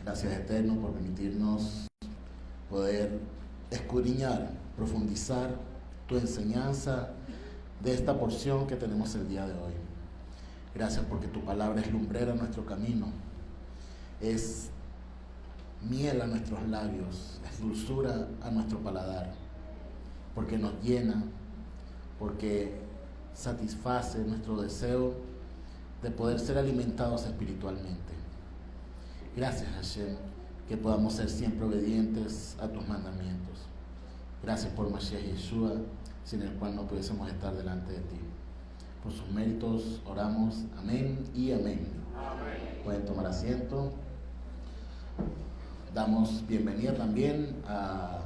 Gracias, Eterno, por permitirnos poder escudriñar, profundizar tu enseñanza de esta porción que tenemos el día de hoy. Gracias porque tu palabra es lumbrera a nuestro camino, es miel a nuestros labios, es dulzura a nuestro paladar, porque nos llena, porque satisface nuestro deseo de poder ser alimentados espiritualmente. Gracias, Hashem, que podamos ser siempre obedientes a tus mandamientos. Gracias por Mashiach Yeshua, sin el cual no pudiésemos estar delante de ti. Por sus méritos oramos, amén y amén. Amén. Pueden tomar asiento. Damos bienvenida también a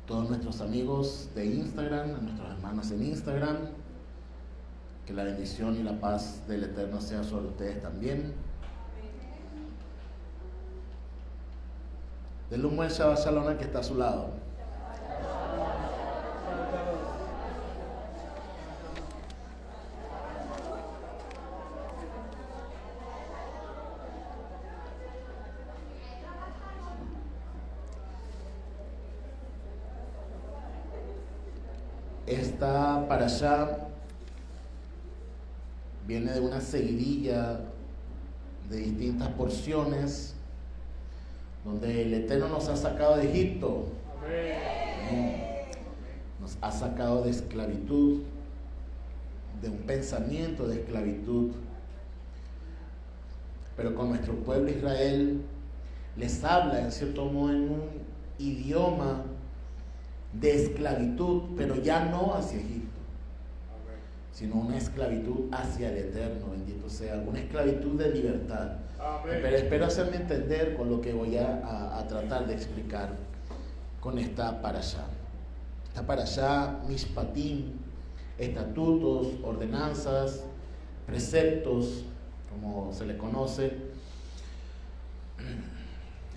todos nuestros amigos de Instagram, a nuestros hermanos en Instagram. Que la bendición y la paz del Eterno sea sobre ustedes también. Denle un buen Shabbat Shalom al que está a su lado. Esta parashá viene de una seguidilla de distintas porciones donde el Eterno nos ha sacado de Egipto. Amén. Nos ha sacado de esclavitud, de un pensamiento de esclavitud. Pero con nuestro pueblo Israel les habla en cierto modo en un idioma de esclavitud, pero ya no hacia Egipto, sino una esclavitud hacia el Eterno, bendito sea, una esclavitud de libertad. Amén. Pero espero hacerme entender con lo que voy a tratar de explicar con esta parashá. Esta parashá, mishpatim, estatutos, ordenanzas, preceptos, como se le conoce,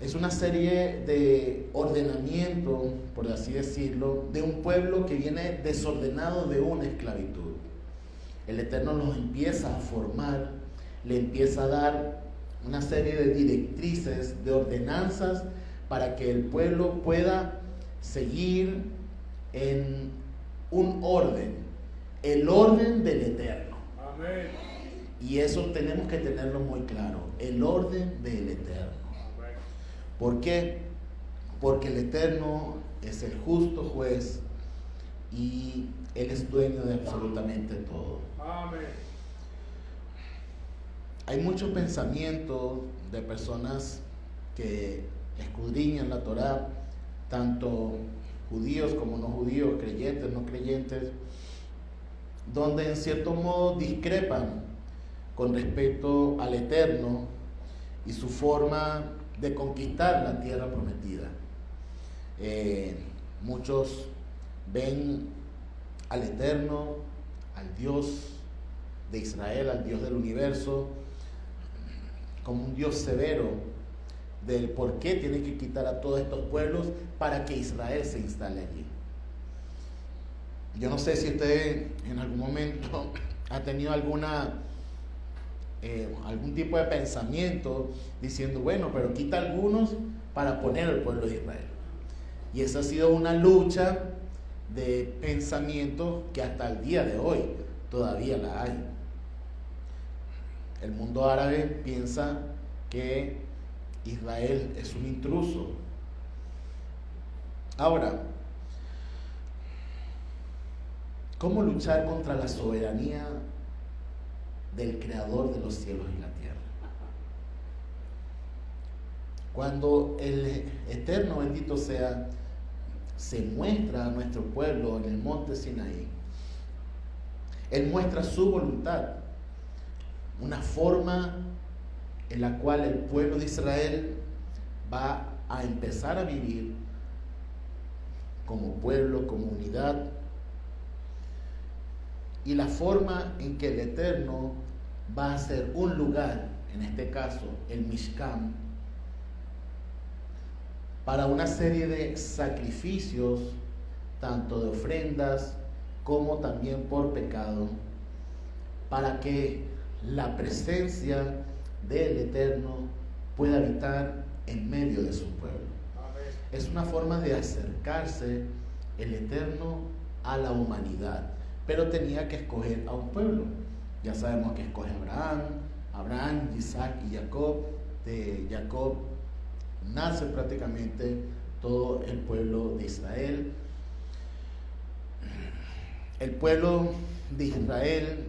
es una serie de ordenamiento, por así decirlo, de un pueblo que viene desordenado de una esclavitud. El Eterno nos empieza a formar, le empieza a dar una serie de directrices, de ordenanzas, para que el pueblo pueda seguir en un orden, el orden del Eterno. Amén. Y eso tenemos que tenerlo muy claro, el orden del Eterno. Amén. ¿Por qué? Porque el Eterno es el justo juez y Él es dueño de absolutamente todo. Amén. Hay mucho pensamiento de personas que escudriñan la Torá, tanto judíos como no judíos, creyentes, no creyentes, donde en cierto modo discrepan con respecto al Eterno y su forma de conquistar la tierra prometida. Muchos ven al Eterno, al Dios de Israel, al Dios del universo, como un Dios severo del por qué tiene que quitar a todos estos pueblos para que Israel se instale allí. Yo no sé si usted en algún momento ha tenido algún tipo de pensamiento diciendo, bueno, pero quita algunos para poner al pueblo de Israel. Y esa ha sido una lucha de pensamiento que hasta el día de hoy todavía la hay. El mundo árabe piensa que Israel es un intruso. Ahora, ¿cómo luchar contra la soberanía del Creador de los cielos y la tierra? Cuando el Eterno, bendito sea, se muestra a nuestro pueblo en el monte Sinaí, Él muestra su voluntad, una forma en la cual el pueblo de Israel va a empezar a vivir como pueblo, como unidad, y la forma en que el Eterno va a ser un lugar, en este caso el Mishkan, para una serie de sacrificios, tanto de ofrendas como también por pecado, para que la presencia del Eterno pueda habitar en medio de su pueblo. Amén. Es una forma de acercarse el Eterno a la humanidad, pero tenía que escoger a un pueblo. Ya sabemos que escoge a Abraham, Isaac y Jacob. De Jacob nace prácticamente todo el pueblo de Israel. El pueblo de Israel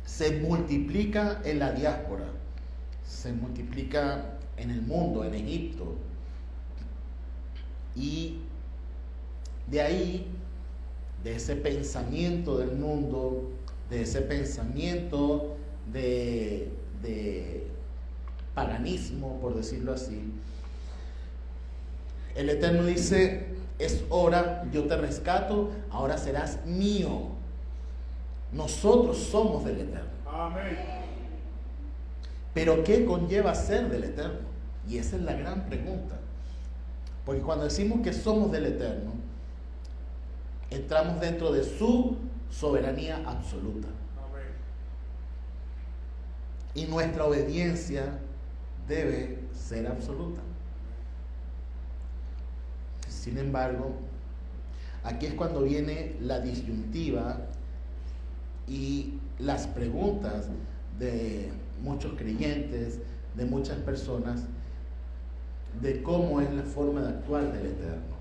se multiplica en la diáspora, se multiplica en el mundo, en Egipto. Y de ahí, de ese pensamiento del mundo, de ese pensamiento de paganismo, por decirlo así, el Eterno dice: es hora, yo te rescato, ahora serás mío. Nosotros somos del Eterno. Amén. Pero ¿qué conlleva ser del Eterno? Y esa es la gran pregunta. Porque cuando decimos que somos del Eterno, entramos dentro de su soberanía absoluta. Amén. Y nuestra obediencia debe ser absoluta. Sin embargo, aquí es cuando viene la disyuntiva y las preguntas de muchos creyentes, de muchas personas, de cómo es la forma de actuar del Eterno.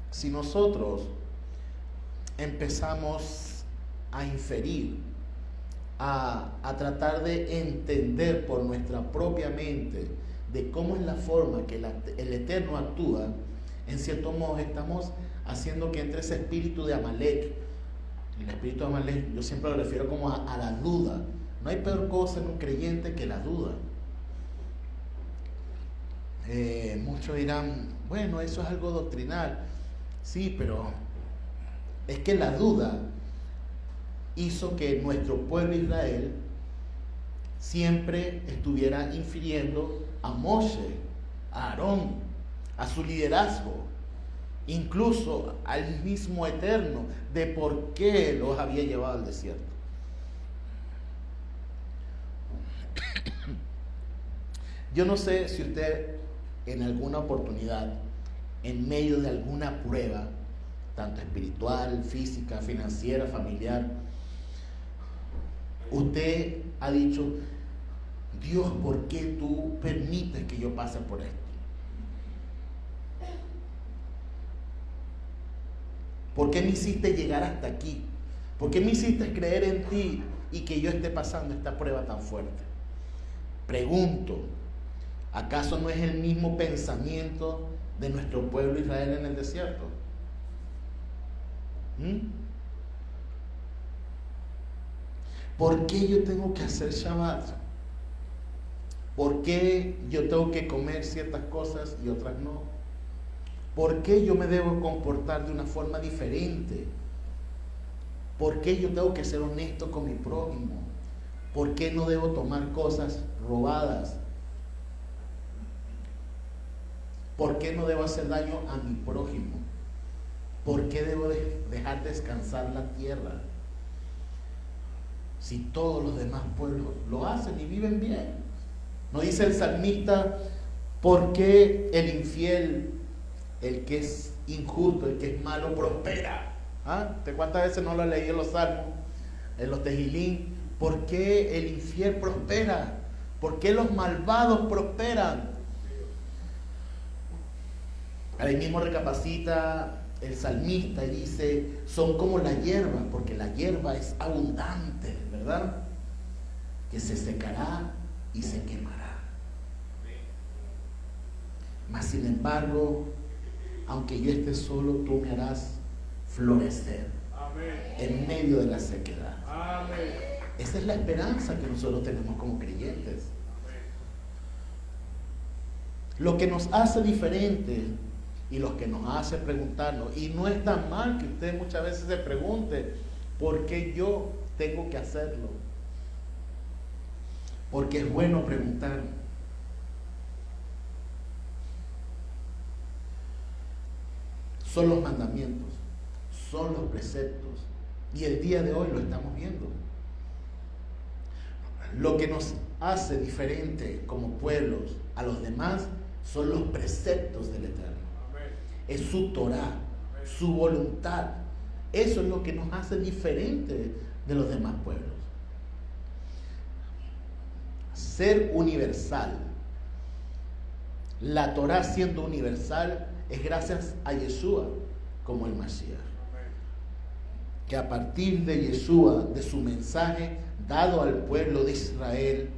Si nosotros empezamos a inferir, a tratar de entender por nuestra propia mente de cómo es la forma que el Eterno actúa, en cierto modo estamos haciendo que entre ese espíritu de Amalek. El espíritu de Amalek yo siempre lo refiero como a la duda. No hay peor cosa en un creyente que la duda. Muchos dirán, bueno, eso es algo doctrinal. Sí, pero es que la duda hizo que nuestro pueblo Israel siempre estuviera infiriendo a Moshe, a Aarón, a su liderazgo, incluso al mismo Eterno, de por qué los había llevado al desierto. Yo no sé si usted en alguna oportunidad, en medio de alguna prueba, tanto espiritual, física, financiera, familiar, usted ha dicho: Dios, ¿por qué tú permites que yo pase por esto? ¿Por qué me hiciste llegar hasta aquí? ¿Por qué me hiciste creer en ti y que yo esté pasando esta prueba tan fuerte? Pregunto, ¿acaso no es el mismo pensamiento de nuestro pueblo Israel en el desierto? ¿Por qué yo tengo que hacer Shabbat? ¿Por qué yo tengo que comer ciertas cosas y otras no? ¿Por qué yo me debo comportar de una forma diferente? ¿Por qué yo tengo que ser honesto con mi prójimo? ¿Por qué no debo tomar cosas robadas? ¿Por qué no debo hacer daño a mi prójimo? ¿Por qué debo dejar descansar la tierra? Si todos los demás pueblos lo hacen y viven bien. ¿No dice el salmista: ¿por qué el infiel, el que es injusto, el que es malo, prospera? ¿De cuántas veces no lo leí en los salmos, en los tejilín? ¿Por qué el infiel prospera? ¿Por qué los malvados prosperan? Ahí mismo recapacita el salmista y dice: son como la hierba, porque la hierba es abundante, ¿verdad? Que se secará y se quemará. Mas sin embargo, aunque yo esté solo, tú me harás florecer. Amén. En medio de la sequedad. Amén. Esa es la esperanza que nosotros tenemos como creyentes. Amén. Lo que nos hace diferente y lo que nos hace preguntarnos, y no es tan mal que usted muchas veces se pregunte: ¿por qué yo tengo que hacerlo? Porque es bueno preguntar. Son los mandamientos, son los preceptos, y el día de hoy lo estamos viendo. Lo que nos hace diferente como pueblos a los demás son los preceptos del Eterno. Es su Torah, su voluntad. Eso es lo que nos hace diferente de los demás pueblos. Ser universal. La Torah siendo universal es gracias a Yeshua como el Mashiach. Que a partir de Yeshua, de su mensaje dado al pueblo de Israel,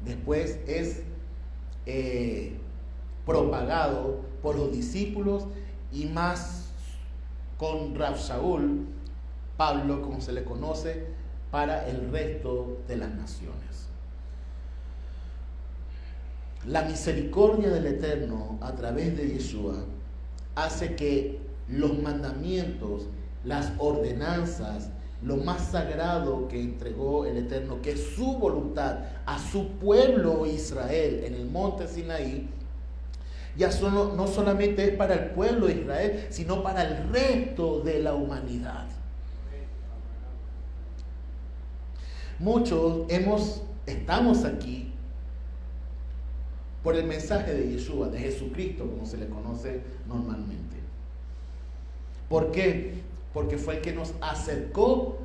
después es propagado por los discípulos y más con Rab Shaul, Pablo, como se le conoce, para el resto de las naciones. La misericordia del Eterno a través de Yeshua hace que los mandamientos, las ordenanzas, lo más sagrado que entregó el Eterno, que es su voluntad a su pueblo Israel en el monte Sinaí, ya no solamente es para el pueblo de Israel, sino para el resto de la humanidad. Muchos estamos aquí por el mensaje de Yeshua, de Jesucristo, como se le conoce normalmente. ¿Por qué? Porque fue el que nos acercó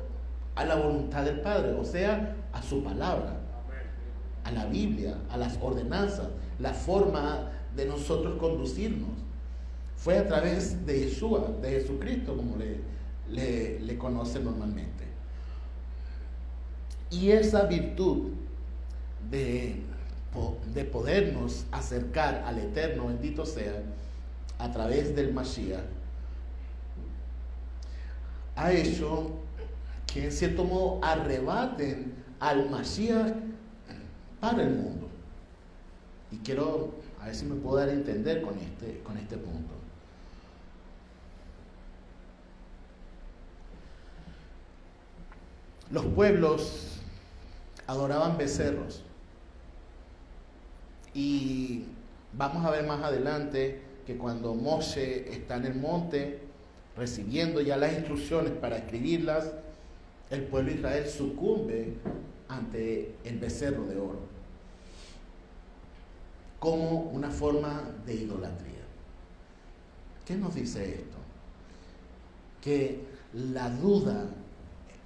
a la voluntad del Padre, o sea, a su palabra, a la Biblia, a las ordenanzas, la forma de nosotros conducirnos. Fue a través de Yeshua, de Jesucristo, como le conocen normalmente. Y esa virtud de podernos acercar al Eterno, bendito sea, a través del Mashiach, ha hecho que en cierto modo arrebaten al Mashiach para el mundo. Y quiero, a ver si me puedo dar a entender con este punto. Los pueblos adoraban becerros. Y vamos a ver más adelante que cuando Moshe está en el monte recibiendo ya las instrucciones para escribirlas, el pueblo de Israel sucumbe ante el becerro de oro como una forma de idolatría. ¿Qué nos dice esto? Que la duda,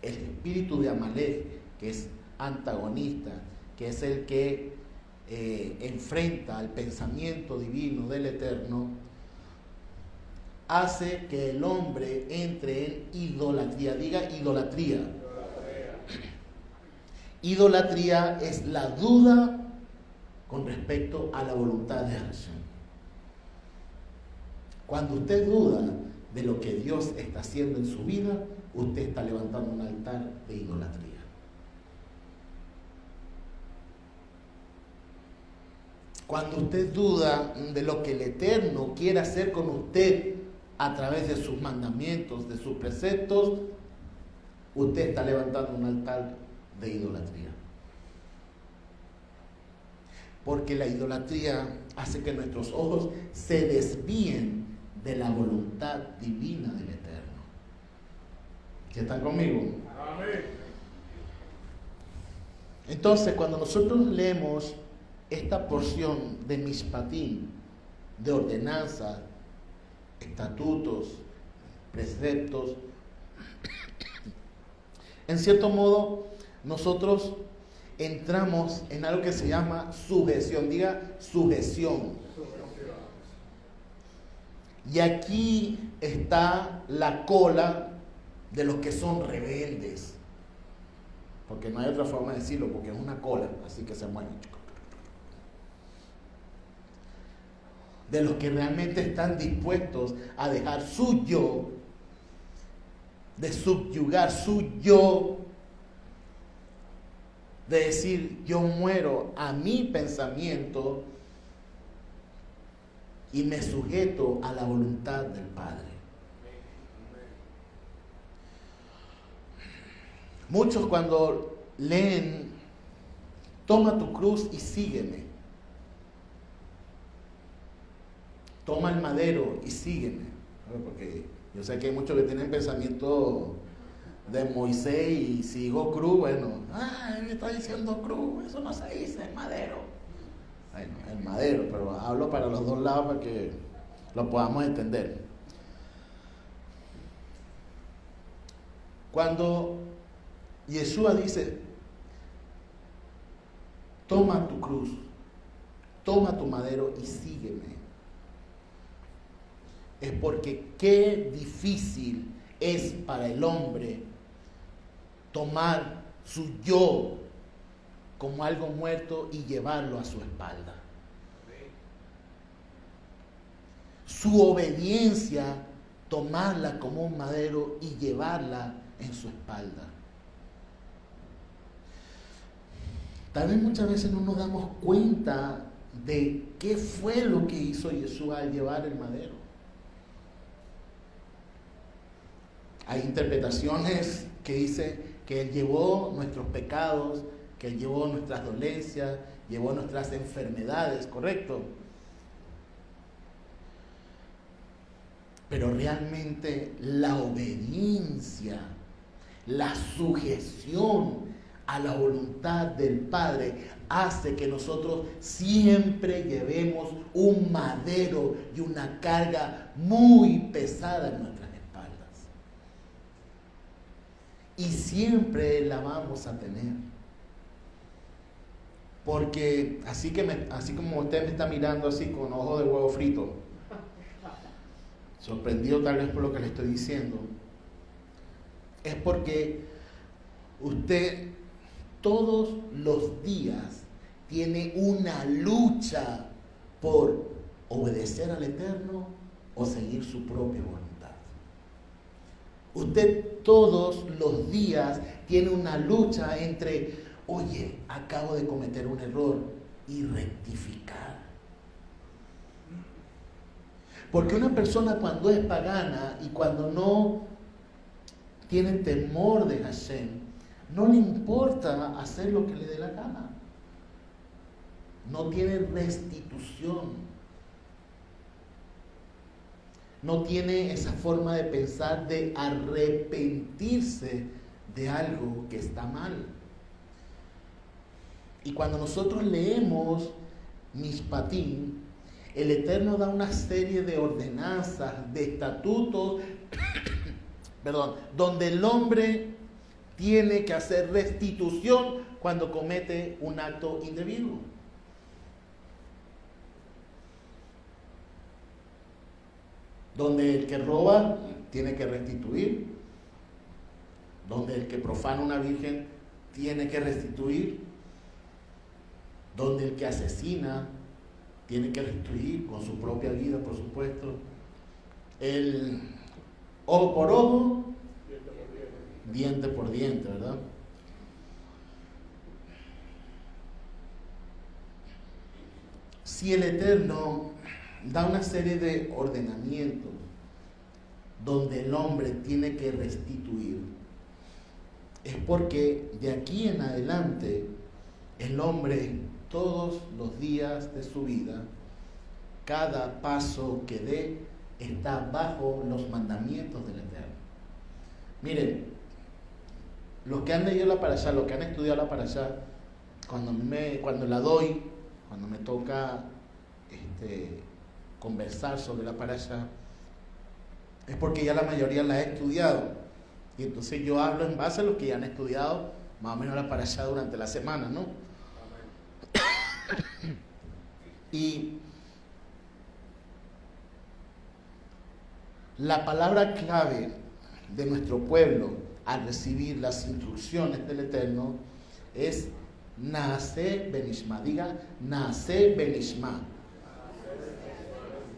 el espíritu de Amalek, que es antagonista, que es el que enfrenta al pensamiento divino del Eterno, hace que el hombre entre en idolatría. Diga idolatría. Idolatría es la duda con respecto a la voluntad de Hashem. Cuando usted duda de lo que Dios está haciendo en su vida, usted está levantando un altar de idolatría. Cuando usted duda de lo que el Eterno quiere hacer con usted a través de sus mandamientos, de sus preceptos, usted está levantando un altar de idolatría. Porque la idolatría hace que nuestros ojos se desvíen de la voluntad divina del Eterno. ¿Sí están conmigo? Amén. Entonces, cuando nosotros leemos esta porción de Mishpatim, de ordenanzas, estatutos, preceptos, en cierto modo nosotros entramos en algo que se llama sujeción. Diga sujeción. Y aquí está la cola de los que son rebeldes, porque no hay otra forma de decirlo, porque es una cola, así que se mueven. De los que realmente están dispuestos a dejar su yo, de subyugar su yo, de decir yo muero a mi pensamiento y me sujeto a la voluntad del Padre. Muchos cuando leen toma tu cruz y sígueme, toma el madero y sígueme, porque yo sé que hay muchos que tienen pensamiento de Moisés y sigo cruz, bueno, él está diciendo cruz, eso no se dice, es madero. Bueno, el madero, pero hablo para los dos lados para que lo podamos entender. Cuando Yeshua dice, toma tu cruz, toma tu madero y sígueme, es porque qué difícil es para el hombre tomar su yo como algo muerto y llevarlo a su espalda. Su obediencia, tomarla como un madero y llevarla en su espalda. Tal vez muchas veces no nos damos cuenta de qué fue lo que hizo Yeshua al llevar el madero. Hay interpretaciones que dicen que Él llevó nuestros pecados, que Él llevó nuestras dolencias, llevó nuestras enfermedades, ¿correcto? Pero realmente la obediencia, la sujeción a la voluntad del Padre hace que nosotros siempre llevemos un madero y una carga muy pesada en nuestras espaldas. Y siempre la vamos a tener. Porque así como usted me está mirando así con ojos de huevo frito, sorprendido tal vez por lo que le estoy diciendo, es porque usted todos los días tiene una lucha por obedecer al Eterno o seguir su propia voluntad. Usted todos los días tiene una lucha entre, oye, acabo de cometer un error, y rectificar. Porque una persona cuando es pagana y cuando no tiene temor de Hashem, no le importa hacer lo que le dé la gana. No tiene restitución. No tiene esa forma de pensar de arrepentirse de algo que está mal. Y cuando nosotros leemos Mishpatim, el Eterno da una serie de ordenanzas, de estatutos, donde el hombre tiene que hacer restitución cuando comete un acto indebido. Donde el que roba tiene que restituir, donde el que profana una virgen tiene que restituir, donde el que asesina tiene que restituir con su propia vida, por supuesto. El ojo por ojo, diente por diente, ¿verdad? Si el Eterno da una serie de ordenamientos donde el hombre tiene que restituir, es porque de aquí en adelante el hombre todos los días de su vida, cada paso que dé está bajo los mandamientos del Eterno. Miren, los que han leído la parashá, los que han estudiado la parashá, cuando la doy, cuando me toca conversar sobre la parashá, es porque ya la mayoría la he estudiado. Y entonces yo hablo en base a los que ya han estudiado más o menos la parashá durante la semana, ¿no? Y la palabra clave de nuestro pueblo al recibir las instrucciones del Eterno es Naaseh Benishma. Diga Naaseh Benishma.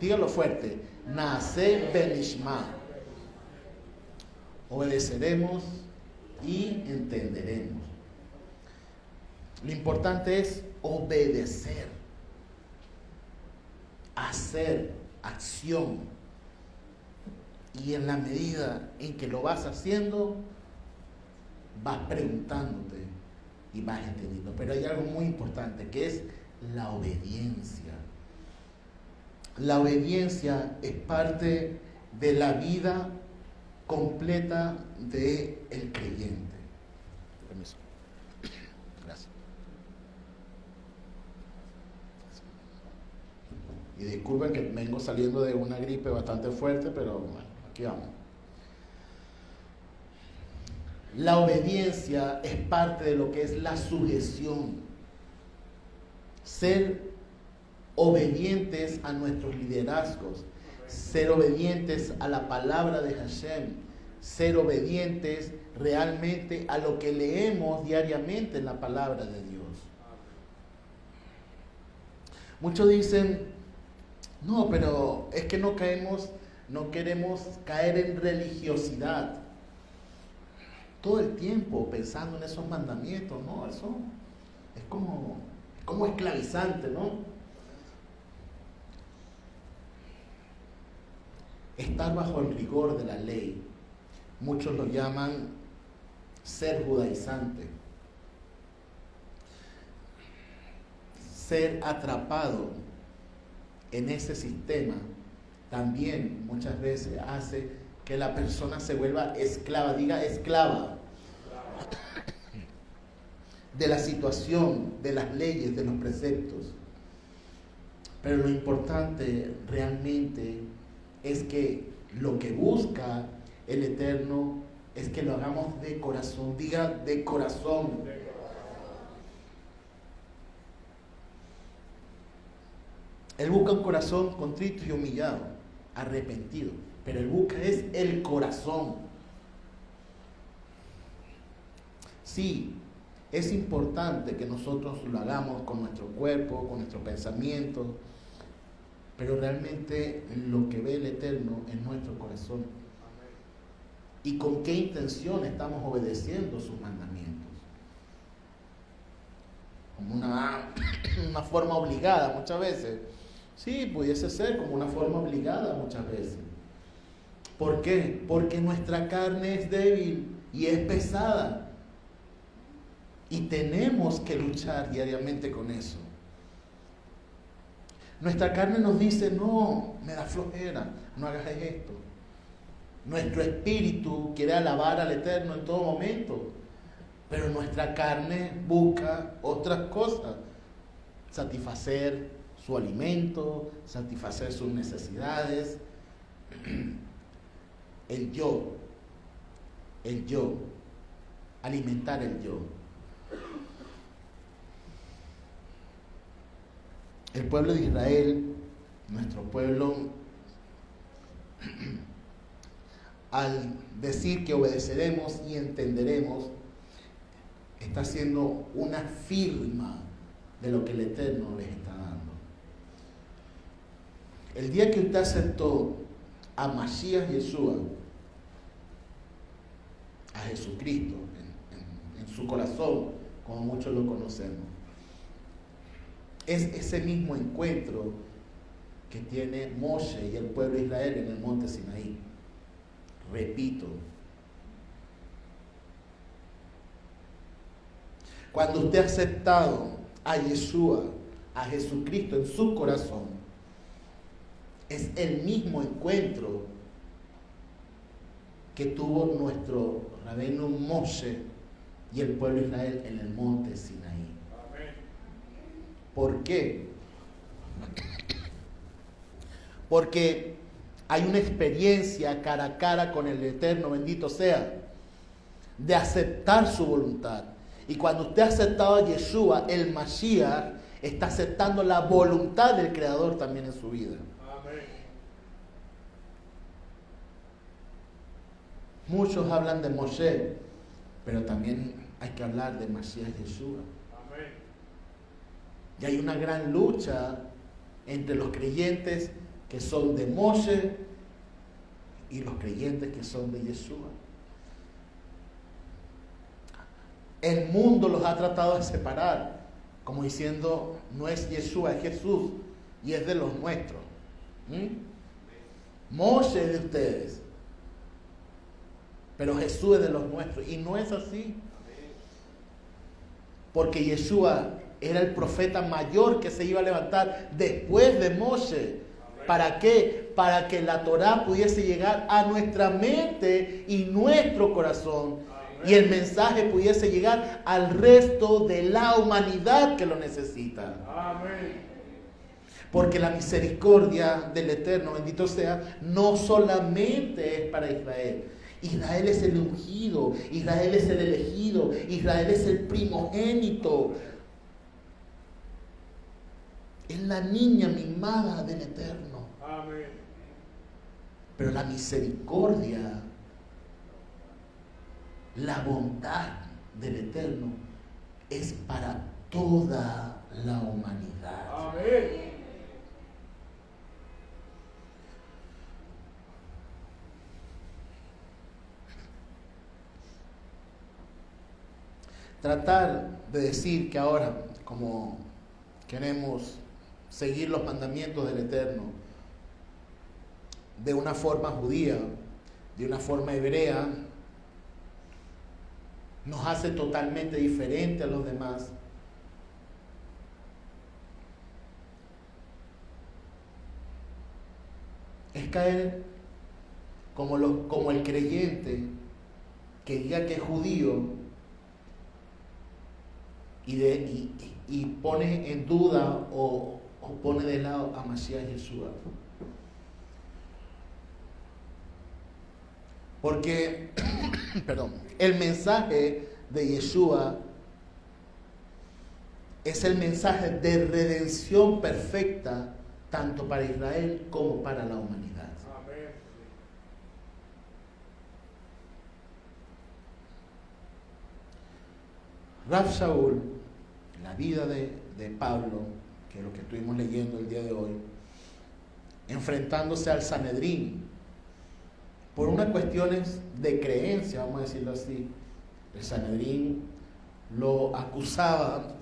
Dígalo fuerte. Naaseh Benishma. Obedeceremos y entenderemos. Lo importante es obedecer, hacer acción. Y en la medida en que lo vas haciendo, vas preguntándote y vas entendiendo. Pero hay algo muy importante que es la obediencia. La obediencia es parte de la vida completa del creyente. Permiso. Gracias. Y disculpen que vengo saliendo de una gripe bastante fuerte, pero bueno, aquí vamos. La obediencia es parte de lo que es la sujeción. Ser obedientes a nuestros liderazgos, ser obedientes a la palabra de Hashem, ser obedientes realmente a lo que leemos diariamente en la palabra de Dios. Muchos dicen, no, pero es que no queremos caer en religiosidad. Todo el tiempo pensando en esos mandamientos, ¿no? Eso es como esclavizante, ¿no? Estar bajo el rigor de la ley, muchos lo llaman ser judaizante, ser atrapado en ese sistema también muchas veces hace que la persona se vuelva esclava, diga esclava, de la situación, de las leyes, de los preceptos. Pero lo importante realmente es que lo que busca el Eterno es que lo hagamos de corazón, diga de corazón. Él busca un corazón contrito y humillado, arrepentido, pero Él busca es el corazón. Sí, es importante que nosotros lo hagamos con nuestro cuerpo, con nuestro pensamiento, pero realmente lo que ve el Eterno es nuestro corazón. ¿Y con qué intención estamos obedeciendo sus mandamientos? Como una forma obligada muchas veces. Sí, pudiese ser como una forma obligada muchas veces. ¿Por qué? Porque nuestra carne es débil y es pesada. Y tenemos que luchar diariamente con eso. Nuestra carne nos dice, no, me da flojera, no hagas esto. Nuestro espíritu quiere alabar al Eterno en todo momento, pero nuestra carne busca otras cosas, satisfacer su alimento, satisfacer sus necesidades, el yo, alimentar el yo. El pueblo de Israel, nuestro pueblo, al decir que obedeceremos y entenderemos, está haciendo una firma de lo que el Eterno les está dando. El día que usted aceptó a Mashiach Yeshua, a Jesucristo en su corazón, como muchos lo conocemos, es ese mismo encuentro que tiene Moshe y el pueblo de Israel en el monte Sinaí. Repito, cuando usted ha aceptado a Yeshua, a Jesucristo en su corazón, es el mismo encuentro que tuvo nuestro rabino Moshe y el pueblo de Israel en el monte Sinaí. ¿Por qué? Porque hay una experiencia cara a cara con el Eterno, bendito sea, de aceptar su voluntad. Y cuando usted ha aceptado a Yeshua, el Mashiach, está aceptando la voluntad del Creador también en su vida. Amén. Muchos hablan de Moshe, pero también hay que hablar de Mashiach Yeshua. Y hay una gran lucha entre los creyentes que son de Moshe y los creyentes que son de Yeshua. El mundo los ha tratado de separar, como diciendo, no es Yeshua, es Jesús, y es de los nuestros. Moshe es de ustedes, pero Jesús es de los nuestros, y no es así. Porque Yeshua era el profeta mayor que se iba a levantar después de Moshe. ¿Para qué? Para que la Torá pudiese llegar a nuestra mente y nuestro corazón. Y el mensaje pudiese llegar al resto de la humanidad que lo necesita. Porque la misericordia del Eterno, bendito sea, no solamente es para Israel. Israel es el ungido, Israel es el elegido, Israel es el primogénito. Es la niña mimada del Eterno. Amén. Pero la misericordia, la bondad del Eterno es para toda la humanidad. Amén. Tratar de decir que ahora, como queremos seguir los mandamientos del Eterno de una forma judía, de una forma hebrea, nos hace totalmente diferente a los demás. Es caer como el creyente que diga que es judío y pone en duda o pone de lado a Mashiach Yeshua. Porque el mensaje de Yeshua es el mensaje de redención perfecta tanto para Israel como para la humanidad. Amén. Rav Shaul, la vida de Pablo, que es lo que estuvimos leyendo el día de hoy, enfrentándose al Sanedrín por unas cuestiones de creencia, vamos a decirlo así. El Sanedrín lo acusaba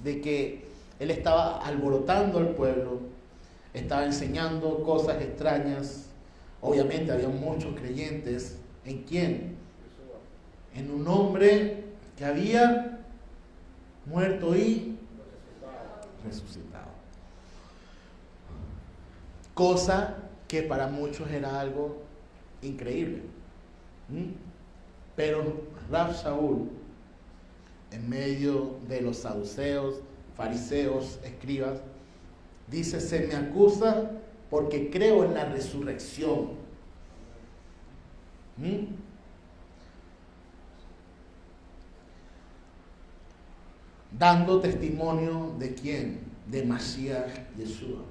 de que él estaba alborotando al pueblo, estaba enseñando cosas extrañas. Obviamente había muchos creyentes. ¿En quién? En un hombre que había muerto y resucitado. Cosa que para muchos era algo increíble. Pero Rav Shaul, en medio de los saduceos, fariseos, escribas, dice: se me acusa porque creo en la resurrección. Dando testimonio de quién, de Mashiach Yeshua.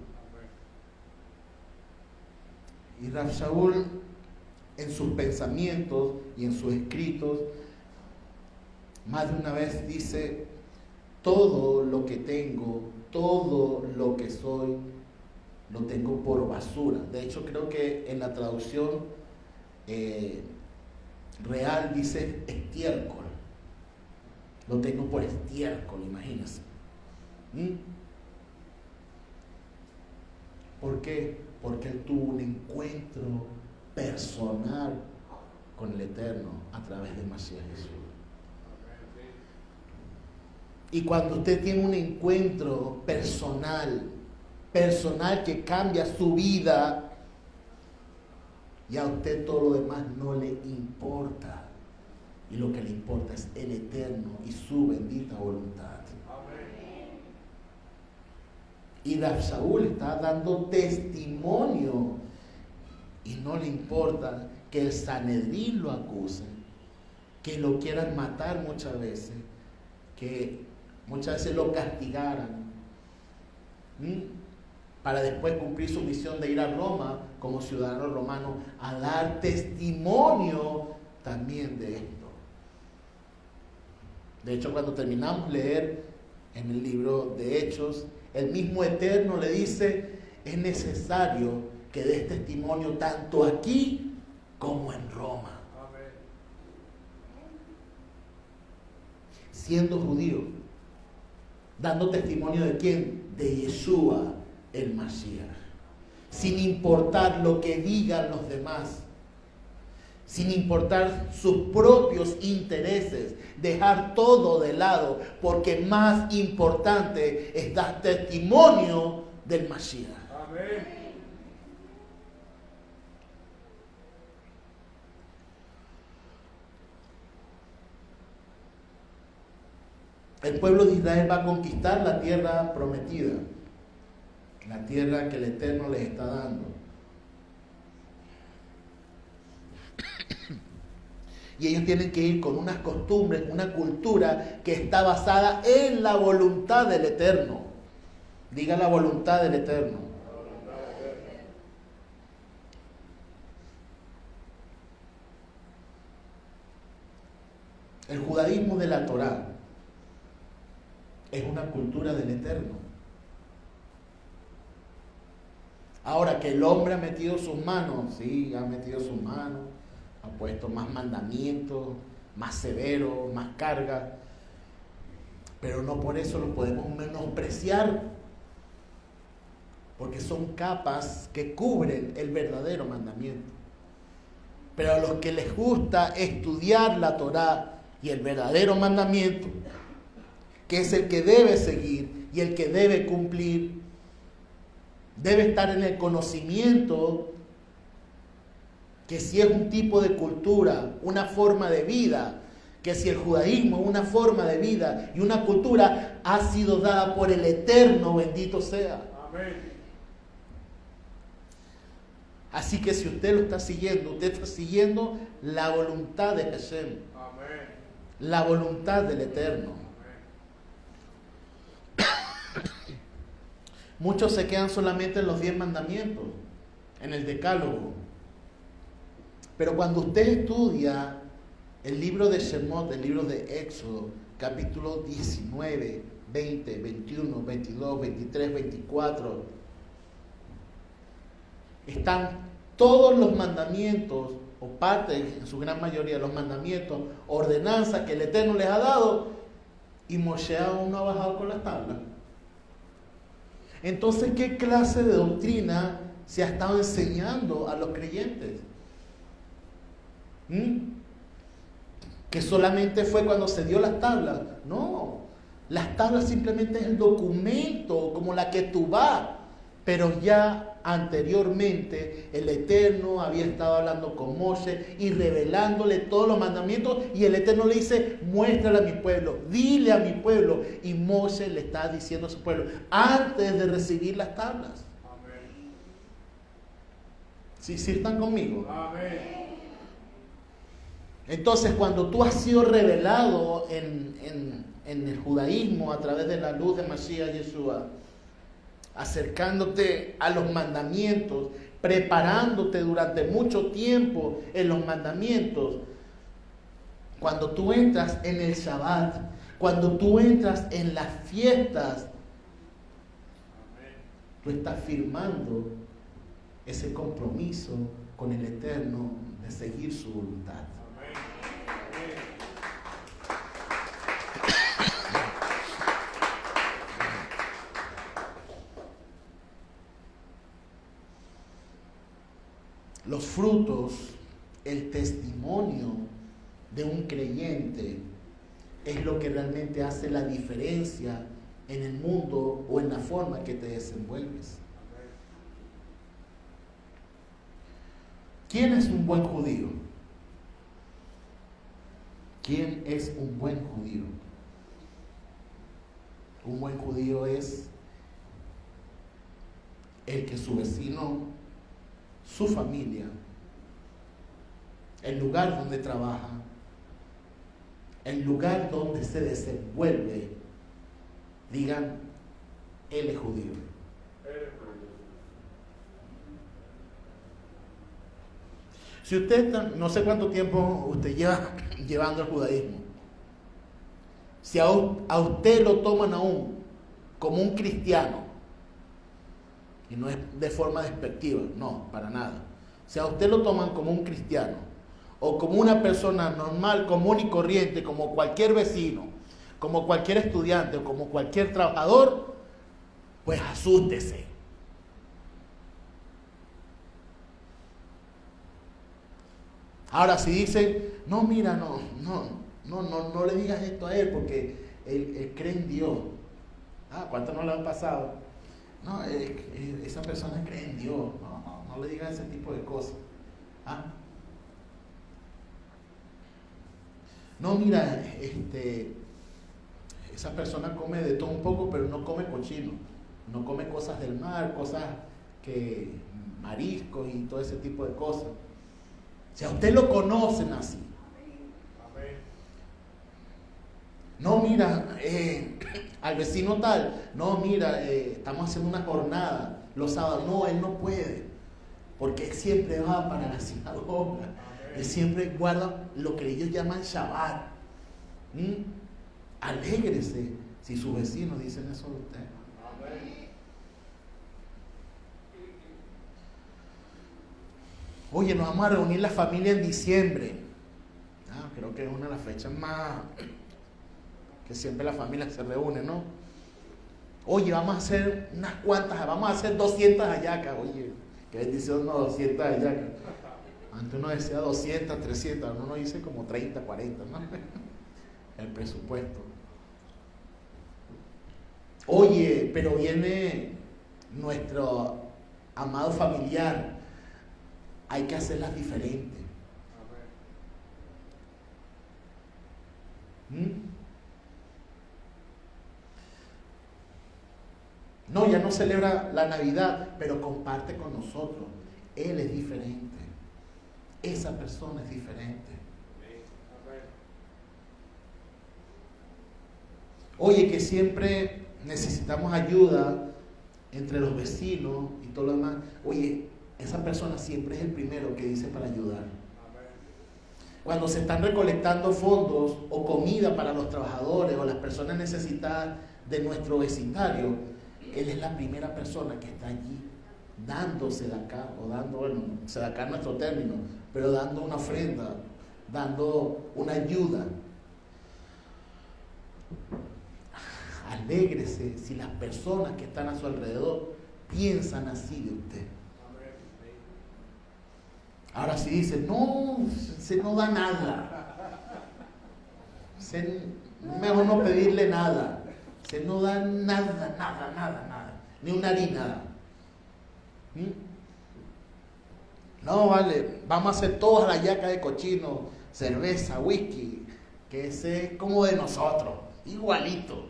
Y Rav Shaul, en sus pensamientos y en sus escritos, más de una vez dice: todo lo que tengo, todo lo que soy, lo tengo por basura. De hecho, creo que en la traducción real dice estiércol. Lo tengo por estiércol, imagínense. ¿Por qué? Porque él tuvo un encuentro personal con el Eterno a través de Mashiach Jesús. Y cuando usted tiene un encuentro personal que cambia su vida, y a usted todo lo demás no le importa. Y lo que le importa es el Eterno y su bendita voluntad. Amén. Y Rav Shaul está dando testimonio y no le importa que el Sanedrín lo acuse, que lo quieran matar muchas veces, que muchas veces lo castigaran, para después cumplir su misión de ir a Roma como ciudadano romano a dar testimonio también de esto. De hecho, cuando terminamos de leer en el libro de Hechos, el mismo Eterno le dice: es necesario que des testimonio tanto aquí como en Roma. Amén. Siendo judío, dando testimonio de quién, de Yeshua el Mashiach, sin importar lo que digan los demás, sin importar sus propios intereses, dejar todo de lado, porque más importante es dar testimonio del Mashiach. Amén. El pueblo de Israel va a conquistar la tierra prometida, la tierra que el Eterno les está dando. Y ellos tienen que ir con unas costumbres, una cultura que está basada en la voluntad del Eterno. Diga la voluntad del Eterno. El judaísmo de la Torá es una cultura del Eterno. Ahora que el hombre ha metido sus manos, sí, ha metido sus manos, ha puesto más mandamientos, más severos, más carga, pero no por eso lo podemos menospreciar, porque son capas que cubren el verdadero mandamiento. Pero a los que les gusta estudiar la Torá y el verdadero mandamiento, que es el que debe seguir y el que debe cumplir, debe estar en el conocimiento que si es un tipo de cultura, una forma de vida, que si el judaísmo es una forma de vida y una cultura, ha sido dada por el Eterno, bendito sea. Amén. Así que si usted lo está siguiendo, usted está siguiendo la voluntad de Hashem. Amén. La voluntad del Eterno. Amén. Muchos se quedan solamente en los 10 mandamientos, en el decálogo. Pero cuando usted estudia el libro de Shemot, el libro de Éxodo, capítulo 19, 20, 21, 22, 23, 24, están todos los mandamientos, o parte, en su gran mayoría, de los mandamientos, ordenanzas que el Eterno les ha dado, y Moshe aún no ha bajado con las tablas. Entonces, ¿qué clase de doctrina se ha estado enseñando a los creyentes? Que solamente fue cuando se dio las tablas. No, las tablas simplemente es el documento, como la Ketubá, pero ya anteriormente el Eterno había estado hablando con Moshe y revelándole todos los mandamientos, y el Eterno le dice: muéstrale a mi pueblo, dile a mi pueblo, y Moshe le está diciendo a su pueblo antes de recibir las tablas. Amén. ¿Sí están conmigo? Amén. Entonces, cuando tú has sido revelado en el judaísmo a través de la luz de Mashiach Yeshua, acercándote a los mandamientos, preparándote durante mucho tiempo en los mandamientos, cuando tú entras en el Shabbat, cuando tú entras en las fiestas, tú estás firmando ese compromiso con el Eterno de seguir su voluntad. Los frutos, el testimonio de un creyente es lo que realmente hace la diferencia en el mundo o en la forma que te desenvuelves. ¿Quién es un buen judío? ¿Quién es un buen judío? Un buen judío es el que su vecino, su familia, el lugar donde trabaja, el lugar donde se desenvuelve, digan: él es judío. Si usted, no sé cuánto tiempo usted lleva llevando el judaísmo, si a usted lo toman aún como un cristiano, y no es de forma despectiva, no, para nada. Si a usted lo toman como un cristiano o como una persona normal, común y corriente, como cualquier vecino, como cualquier estudiante o como cualquier trabajador, pues asústese. Ahora, si dicen: no, mira, no le digas esto a él porque él cree en Dios. ¿Cuánto no le han pasado? No, esa persona cree en Dios. No le digas ese tipo de cosas. No, mira, Esa persona come de todo un poco, pero no come cochino. No come cosas del mar, cosas que mariscos y todo ese tipo de cosas. Si a usted lo conocen así. No, mira, al vecino tal, no, mira, estamos haciendo una jornada los sábados. No, él no puede, porque él siempre va para la sinagoga. Él siempre guarda lo que ellos llaman Shabbat. Alégrese si sus vecinos dicen eso de usted. Oye, nos vamos a reunir la familia en diciembre. Creo que es una de las fechas más que siempre la familia se reúne, ¿no? Oye, vamos a hacer unas cuantas, vamos a hacer 200 hallacas. Oye, qué bendición, no, 200 hallacas. Antes uno decía 200, 300, uno dice como 30, 40, ¿no? El presupuesto. Oye, pero viene nuestro amado familiar. Hay que hacerlas diferentes. No, ya no celebra la Navidad, pero comparte con nosotros. Él es diferente. Esa persona es diferente. Oye, que siempre necesitamos ayuda entre los vecinos y todo lo demás. Oye, esa persona siempre es el primero que dice para ayudar. Cuando se están recolectando fondos o comida para los trabajadores o las personas necesitadas de nuestro vecindario, él es la primera persona que está allí dándose de acá, o dando, bueno, se da acá nuestro término, pero dando una ofrenda, dando una ayuda. Alégrese si las personas que están a su alrededor piensan así de usted. Ahora si dice, no, se no da nada. Mejor no pedirle nada. Se no da nada. Ni una harina. No, vale, vamos a hacer toda la yaca de cochino, cerveza, whisky, que ese es como de nosotros, igualito.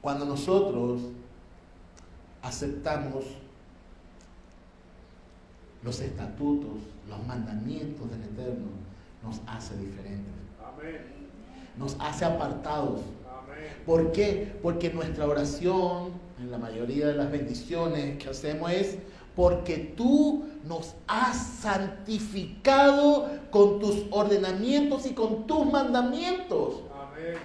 Cuando nosotros aceptamos los estatutos, los mandamientos del Eterno, nos hace diferentes. Amén. Nos hace apartados. Amén. ¿Por qué? Porque nuestra oración, en la mayoría de las bendiciones que hacemos, es porque tú nos has santificado con tus ordenamientos y con tus mandamientos. Amén.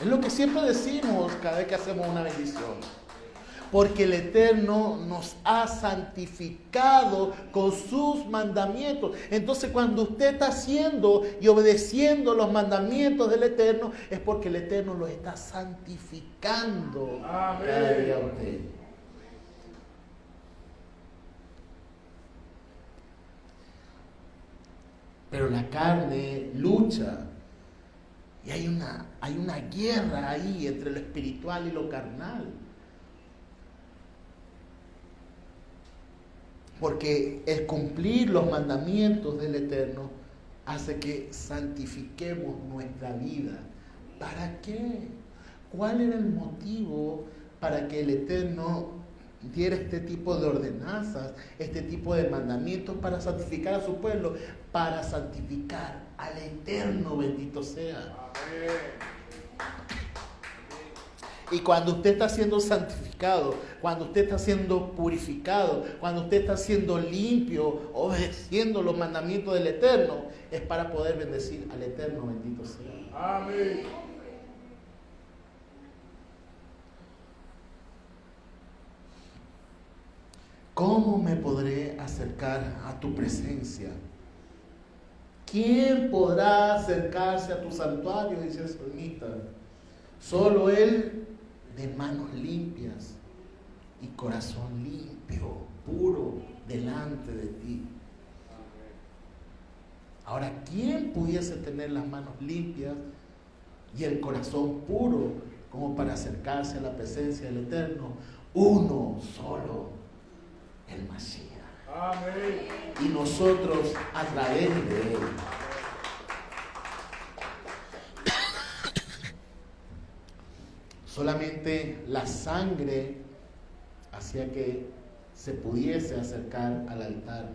Es lo que siempre decimos cada vez que hacemos una bendición. Porque el Eterno nos ha santificado con sus mandamientos. Entonces, cuando usted está haciendo y obedeciendo los mandamientos del Eterno, es porque el Eterno lo está santificando. Amén. Cada día a usted. Pero la carne lucha. Y hay una guerra ahí entre lo espiritual y lo carnal. Porque el cumplir los mandamientos del Eterno hace que santifiquemos nuestra vida. ¿Para qué? ¿Cuál era el motivo para que el Eterno diera este tipo de ordenanzas, este tipo de mandamientos para santificar a su pueblo? Para santificar al Eterno, bendito sea. Amén. Y cuando usted está siendo santificado, cuando usted está siendo purificado, cuando usted está siendo limpio, obedeciendo los mandamientos del Eterno, es para poder bendecir al Eterno, bendito sea. Amén. ¿Cómo me podré acercar a tu presencia? ¿Quién podrá acercarse a tu santuario? Dice el salmista. Solo Él, de manos limpias y corazón limpio, puro, delante de ti. Ahora, ¿quién pudiese tener las manos limpias y el corazón puro como para acercarse a la presencia del Eterno? Uno solo, el Mashiach. Amén. Y nosotros a través de Él. Solamente la sangre hacía que se pudiese acercar al altar.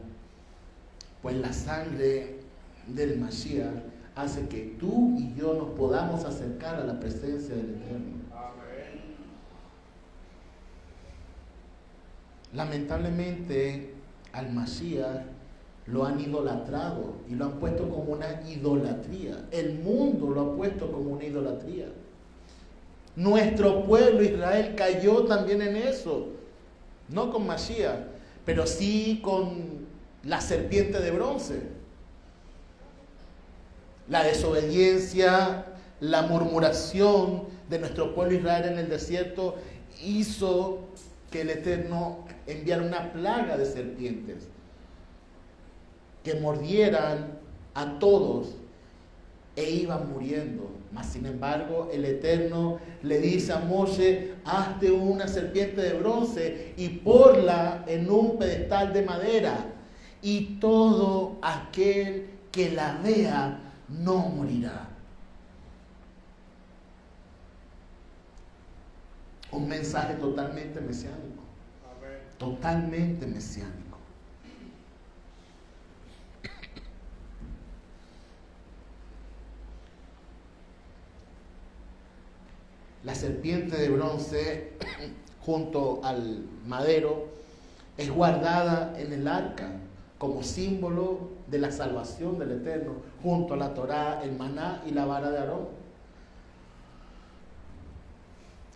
Pues la sangre del Mashiach hace que tú y yo nos podamos acercar a la presencia del Eterno. Amén. Lamentablemente al Mashiach lo han idolatrado y lo han puesto como una idolatría. El mundo lo ha puesto como una idolatría. Nuestro pueblo Israel cayó también en eso. No con Mashiach, pero sí con la serpiente de bronce. La desobediencia, la murmuración de nuestro pueblo Israel en el desierto hizo que el Eterno enviara una plaga de serpientes que mordieran a todos e iban muriendo. Mas sin embargo, el Eterno le dice a Moshe: hazte una serpiente de bronce y ponla en un pedestal de madera, y todo aquel que la vea no morirá. Un mensaje totalmente mesiánico. Amén. Totalmente mesiánico. La serpiente de bronce junto al madero es guardada en el arca como símbolo de la salvación del Eterno, junto a la Torá, el maná y la vara de Aarón.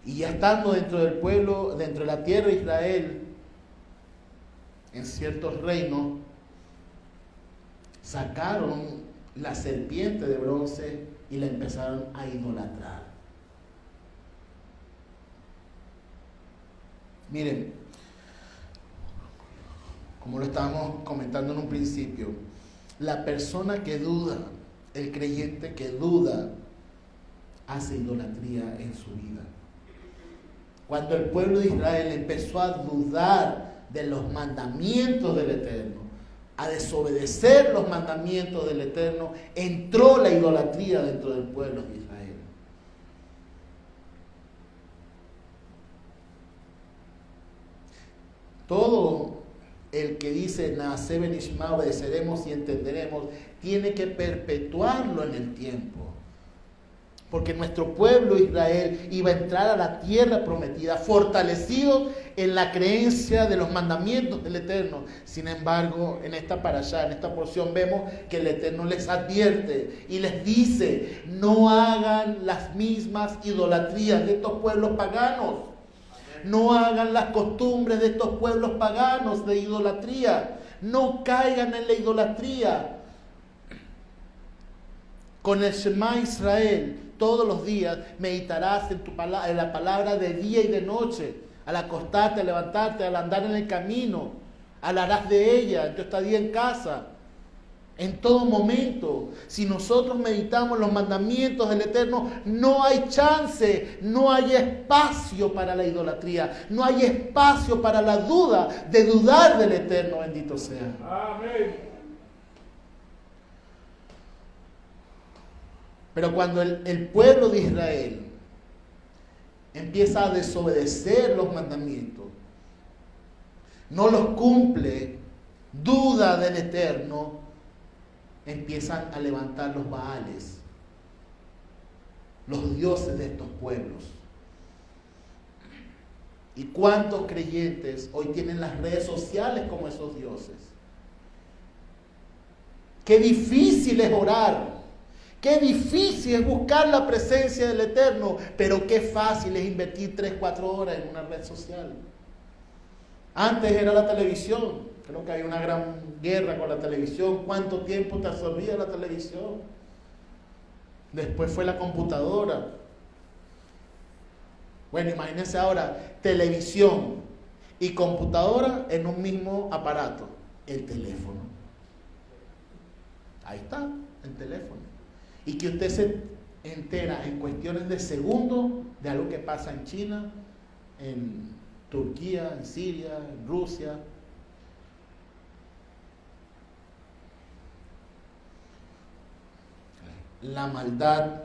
Y ya estando dentro del pueblo, dentro de la tierra de Israel, en ciertos reinos, sacaron la serpiente de bronce y la empezaron a idolatrar. Miren, como lo estábamos comentando en un principio, la persona que duda, el creyente que duda, hace idolatría en su vida. Cuando el pueblo de Israel empezó a dudar de los mandamientos del Eterno, a desobedecer los mandamientos del Eterno, entró la idolatría dentro del pueblo de Israel. Todo el que dice Naaseh Benishma, obedeceremos y entenderemos, tiene que perpetuarlo en el tiempo. Porque nuestro pueblo Israel iba a entrar a la tierra prometida fortalecido en la creencia de los mandamientos del Eterno. Sin embargo, en esta parashá, en esta porción, vemos que el Eterno les advierte y les dice: no hagan las mismas idolatrías de estos pueblos paganos. No hagan las costumbres de estos pueblos paganos de idolatría. No caigan en la idolatría. Con el Shema Israel, todos los días meditarás en la palabra de día y de noche. Al acostarte, al levantarte, al andar en el camino, hablarás de ella en tu estadía en casa. En todo momento, si nosotros meditamos los mandamientos del Eterno, no hay chance, no hay espacio para la idolatría, no hay espacio para la duda de dudar del Eterno, bendito sea. Amén. Pero cuando el pueblo de Israel empieza a desobedecer los mandamientos, no los cumple, duda del Eterno, empiezan a levantar los Baales, los dioses de estos pueblos. ¿Y cuántos creyentes hoy tienen las redes sociales como esos dioses? Qué difícil es orar, qué difícil es buscar la presencia del Eterno, pero qué fácil es invertir 3-4 horas en una red social. Antes era la televisión. Creo que hay una gran guerra con la televisión. ¿Cuánto tiempo te absorbía la televisión? Después fue la computadora. Bueno, imagínense ahora, televisión y computadora en un mismo aparato. El teléfono. Ahí está, el teléfono. Y que usted se entera en cuestiones de segundos de algo que pasa en China, en Turquía, en Siria, en Rusia. la maldad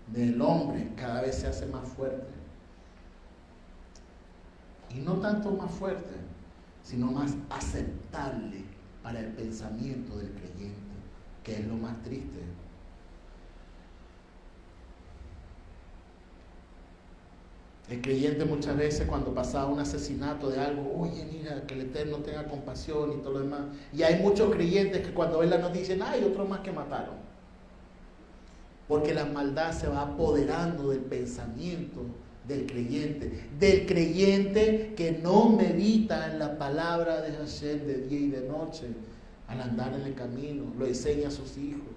del hombre cada vez se hace más fuerte. Y no tanto más fuerte, sino más aceptable para el pensamiento del creyente, que es lo más triste. El creyente muchas veces cuando pasaba un asesinato de algo, oye, mira, que el Eterno tenga compasión y todo lo demás. Y hay muchos creyentes que cuando ven la noticia dicen, hay otro más que mataron. Porque la maldad se va apoderando del pensamiento del creyente que no medita en la palabra de Hashem de día y de noche, al andar en el camino, lo enseña a sus hijos.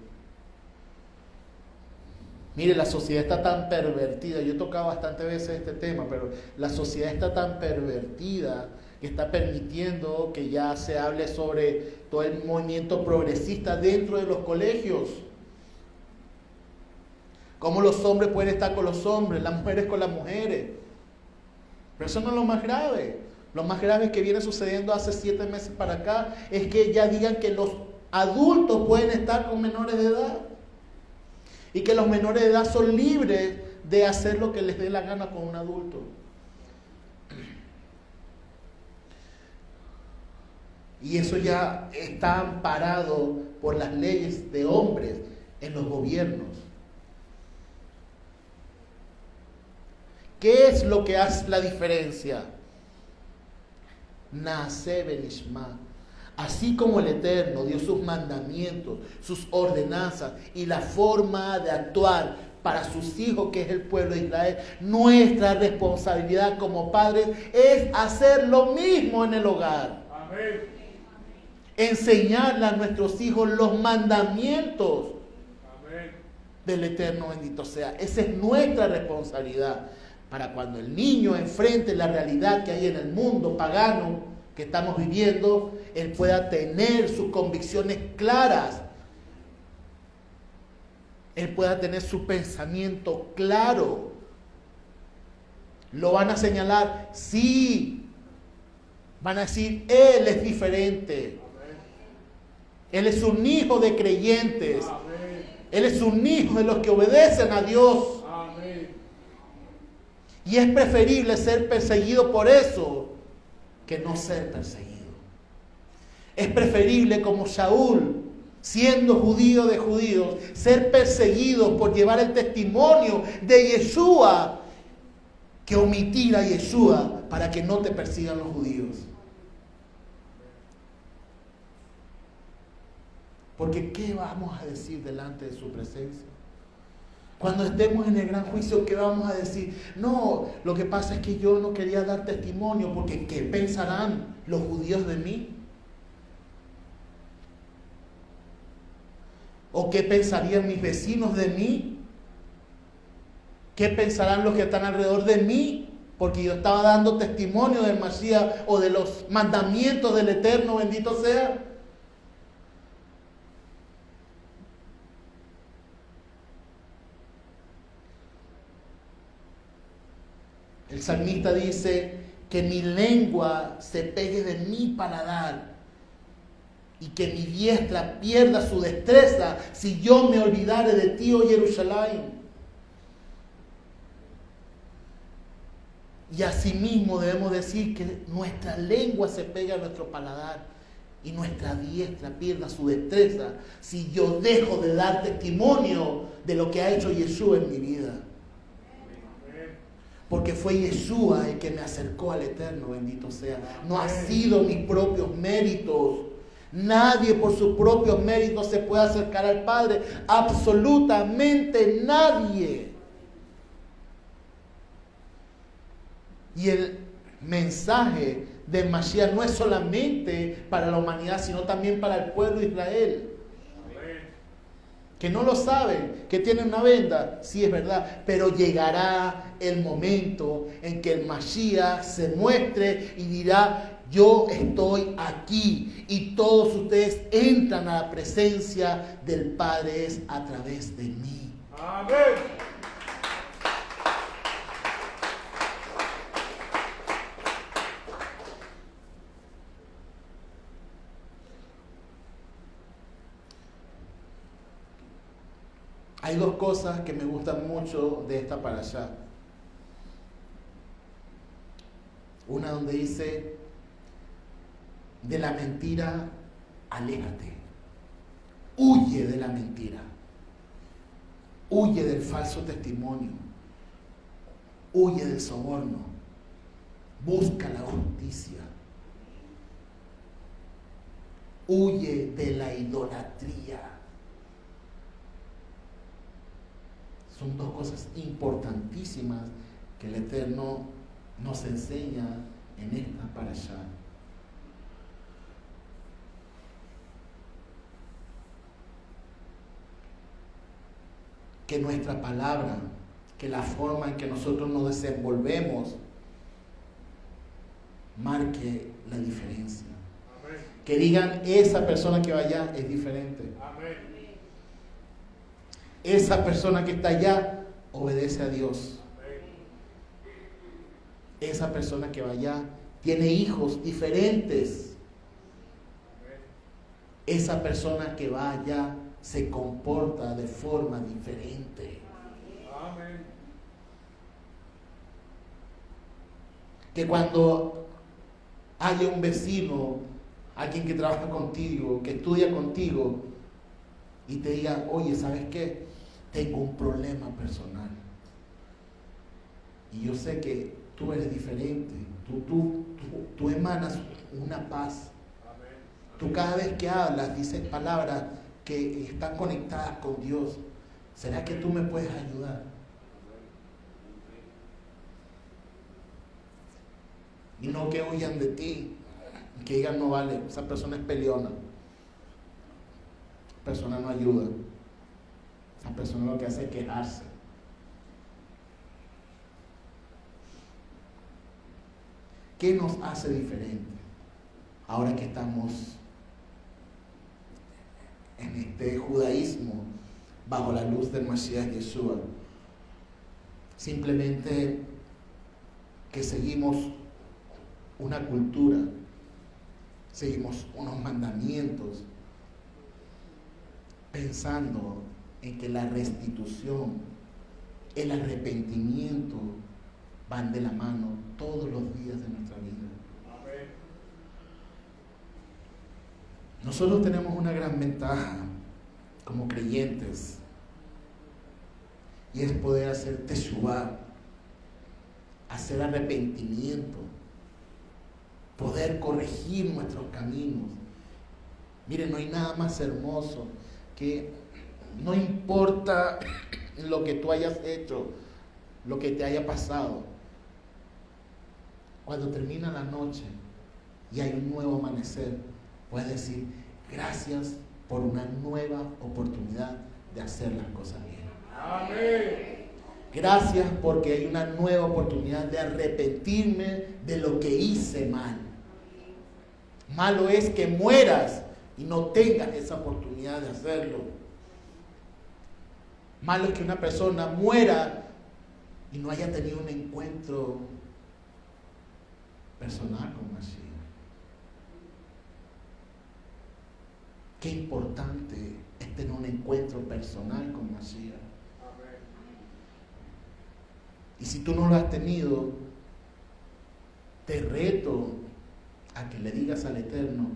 Mire, la sociedad está tan pervertida, yo he tocado bastantes veces este tema, pero la sociedad está tan pervertida que está permitiendo que ya se hable sobre todo el movimiento progresista dentro de los colegios. Cómo los hombres pueden estar con los hombres, las mujeres con las mujeres. Pero eso no es lo más grave. Lo más grave que viene sucediendo hace 7 meses para acá es que ya digan que los adultos pueden estar con menores de edad. Y que los menores de edad son libres de hacer lo que les dé la gana con un adulto. Y eso ya está amparado por las leyes de hombres en los gobiernos. ¿Qué es lo que hace la diferencia? Naase benishma. Así como el Eterno dio sus mandamientos, sus ordenanzas y la forma de actuar para sus hijos, que es el pueblo de Israel, nuestra responsabilidad como padres es hacer lo mismo en el hogar. Amén. Enseñarle a nuestros hijos los mandamientos Amén. del Eterno, bendito sea. Esa es nuestra responsabilidad. Para cuando el niño enfrente la realidad que hay en el mundo pagano que estamos viviendo, él pueda tener sus convicciones claras. Él pueda tener su pensamiento claro. Lo van a señalar, sí. Van a decir, él es diferente. Él es un hijo de creyentes. Él es un hijo de los que obedecen a Dios. Y es preferible ser perseguido por eso que no ser perseguido. Es preferible como Saúl, siendo judío de judíos, ser perseguido por llevar el testimonio de Yeshua que omitir a Yeshua para que no te persigan los judíos. Porque ¿qué vamos a decir delante de su presencia? Cuando estemos en el gran juicio, ¿qué vamos a decir? No, lo que pasa es que yo no quería dar testimonio porque ¿qué pensarán los judíos de mí? ¿O qué pensarían mis vecinos de mí? ¿Qué pensarán los que están alrededor de mí? Porque yo estaba dando testimonio del Mashiach o de los mandamientos del Eterno, bendito sea. El salmista dice que mi lengua se pegue de mi paladar y que mi diestra pierda su destreza si yo me olvidare de ti, oh Jerusalén. Y asimismo debemos decir que nuestra lengua se pegue a nuestro paladar y nuestra diestra pierda su destreza si yo dejo de dar testimonio de lo que ha hecho Yeshua en mi vida. Porque fue Yeshua el que me acercó al Eterno, bendito sea. No ha sido mis propios méritos. Nadie por sus propios méritos se puede acercar al Padre. Absolutamente nadie. Y el mensaje del Mashiach no es solamente para la humanidad, sino también para el pueblo de Israel. Que no lo saben, que tienen una venda, sí es verdad, pero llegará el momento en que el Mashiach se muestre y dirá, yo estoy aquí y todos ustedes entran a la presencia del Padre es a través de mí. Amén. Hay dos cosas que me gustan mucho de esta parashá. Una donde dice, de la mentira, aléjate. Huye de la mentira. Huye del falso testimonio. Huye del soborno. Busca la justicia. Huye de la idolatría. Son dos cosas importantísimas que el Eterno nos enseña en esta parashá. Que nuestra palabra, que la forma en que nosotros nos desenvolvemos, marque la diferencia. Amén. Que digan, esa persona que va allá es diferente. Amén. Esa persona que está allá obedece a Dios. Amén. Esa persona que va allá tiene hijos diferentes. Amén. Esa persona que va allá se comporta de forma diferente. Amén. Que cuando haya un vecino, alguien que trabaja contigo, que estudia contigo, y te diga, oye, ¿sabes qué? Tengo un problema personal. Y yo sé que tú eres diferente. Tú emanas una paz. Amén. Tú cada vez que hablas, dices palabras que están conectadas con Dios. ¿Será que tú me puedes ayudar? Y no que huyan de ti, que digan, no vale, esa persona es peleona. Esa persona no ayuda. Esa persona lo que hace es quejarse. ¿Qué nos hace diferente ahora que estamos en este judaísmo bajo la luz del Mashiach Yeshua? Simplemente que seguimos una cultura, seguimos unos mandamientos, pensando en que la restitución, el arrepentimiento van de la mano todos los días de nuestra vida. Amén. Nosotros tenemos una gran ventaja como creyentes, y es poder hacer teshuvah, hacer arrepentimiento, poder corregir nuestros caminos. Miren, no hay nada más hermoso que no importa lo que tú hayas hecho, lo que te haya pasado. Cuando termina la noche y hay un nuevo amanecer, puedes decir, gracias por una nueva oportunidad de hacer las cosas bien. Amén. Gracias porque hay una nueva oportunidad de arrepentirme de lo que hice mal. Malo es que mueras y no tengas esa oportunidad de hacerlo. Malo es que una persona muera y no haya tenido un encuentro personal con Mashiach. Qué importante es tener un encuentro personal con Mashiach. Amén. Y si tú no lo has tenido, te reto a que le digas al Eterno,